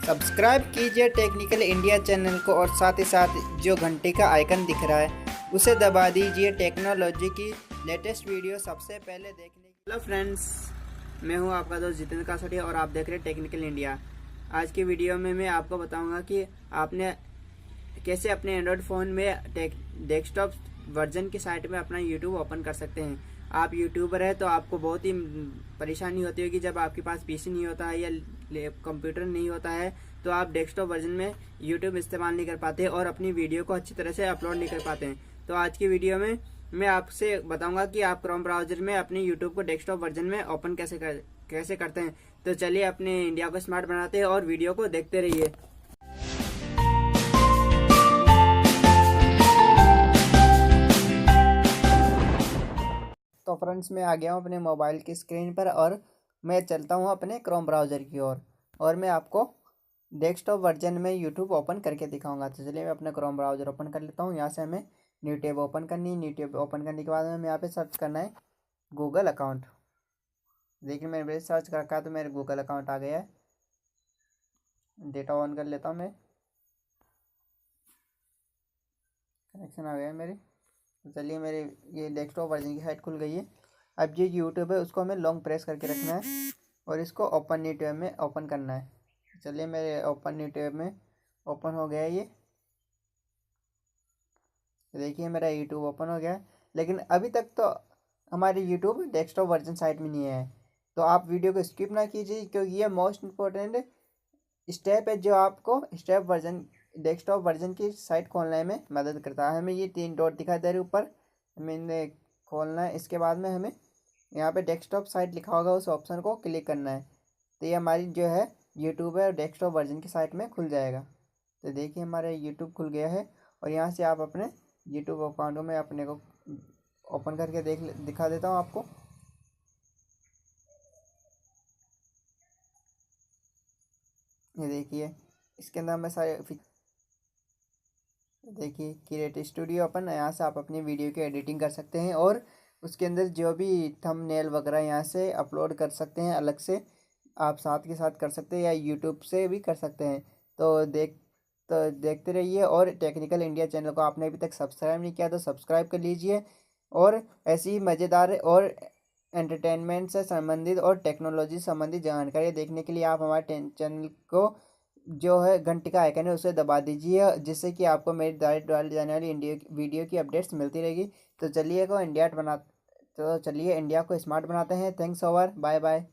Subscribe कीजिए technical India channel को और साथ ही साथ जो घंटी का आइकन दिख रहा है उसे दबा दीजिए टेक्नोलॉजी की लेटेस्ट वीडियो सबसे पहले देखने के लिए। हेलो फ्रेंड्स, मैं हूं आपका दोस्त जितेंद्र कासोटिया और आप देख रहे हैं टेक्निकल इंडिया। आज की वीडियो में मैं आपको बताऊंगा कि आपने कैसे अपने एंड्रॉयड फ़ोन में डेस्कटॉप वर्जन की साइट में अपना यूट्यूब ओपन कर सकते हैं। आप यूट्यूबर है तो आपको बहुत ही परेशानी होती होगी जब आपके पास पीसी नहीं होता है या कंप्यूटर नहीं होता है, तो आप डेस्कटॉप वर्जन में यूट्यूब इस्तेमाल नहीं कर पाते और अपनी वीडियो को अच्छी तरह से अपलोड नहीं कर पाते हैं। तो आज की वीडियो में मैं आपसे बताऊंगा कि आप क्रोम ब्राउजर में अपने यूट्यूब को डेस्कटॉप वर्जन में ओपन कैसे करते हैं। तो चलिए अपने इंडिया को स्मार्ट बनाते हैं और वीडियो को देखते रहिए। तो फ्रेंड्स, मैं आ गया हूँ अपने मोबाइल की स्क्रीन पर और मैं चलता हूँ अपने क्रोम ब्राउज़र की ओर और मैं आपको डेस्कटॉप वर्जन में यूट्यूब ओपन करके दिखाऊंगा। तो चलिए मैं अपना क्रोम ब्राउज़र ओपन कर लेता हूँ। यहाँ से हमें न्यू टैब ओपन करनी है। न्यू टैब ओपन करने के बाद हमें यहाँ पे सर्च करना है गूगल अकाउंट। देखिए मैंने सर्च कर रखा है तो मेरे गूगल अकाउंट आ गया है। डेटा ऑन कर लेता हूँ मैं। कनेक्शन आ गया है मेरे। तो चलिए मेरे ये डेस्कटॉप वर्जन की साइट खुल गई है। अब ये यूट्यूब है उसको हमें लॉन्ग प्रेस करके रखना है और इसको ओपन न्यू टैब में ओपन करना है। चलिए मेरे ओपन न्यू टैब में ओपन हो गया है ये। देखिए मेरा यूट्यूब ओपन हो गया है, लेकिन अभी तक तो हमारी यूट्यूब डेस्कटॉप वर्जन साइट में नहीं है। तो आप वीडियो को स्किप ना कीजिए क्योंकि ये मोस्ट इम्पोर्टेंट स्टेप है जो आपको स्टेप वर्जन डेस्कटॉप वर्जन की साइट खोलने में मदद करता है। हमें ये 3 डॉट दिखाई दे रहे ऊपर, हमें इन्हें खोलना है। इसके बाद में हमें यहाँ पे डेस्कटॉप साइट लिखा होगा उस ऑप्शन को क्लिक करना है। तो ये हमारी जो है यूट्यूब है डेस्कटॉप वर्जन की साइट में खुल जाएगा। तो देखिए हमारा यूट्यूब खुल गया है और यहाँ से आप अपने यूट्यूब अकाउंट में अपने को ओपन करके दिखा देता हूँ आपको। ये देखिए इसके अंदर हमें सारे देखिए क्रिएट स्टूडियो ओपन है। यहाँ से आप अपनी वीडियो की एडिटिंग कर सकते हैं और उसके अंदर जो भी थंबनेल वगैरह यहाँ से अपलोड कर सकते हैं। अलग से आप साथ के साथ कर सकते हैं या यूट्यूब से भी कर सकते हैं। तो देखते रहिए और टेक्निकल इंडिया चैनल को आपने अभी तक सब्सक्राइब नहीं किया तो सब्सक्राइब कर लीजिए। और ऐसी ही मज़ेदार और एंटरटेनमेंट से संबंधित और टेक्नोलॉजी संबंधित जानकारी देखने के लिए आप हमारे चैनल को जो है घंटी का आइकन है उसे दबा दीजिए, जिससे कि आपको मेरी डाली जाने वाली इंडिया वीडियो की अपडेट्स मिलती रहेगी। तो चलिए इंडिया को स्मार्ट बनाते हैं। Thanks over, bye bye.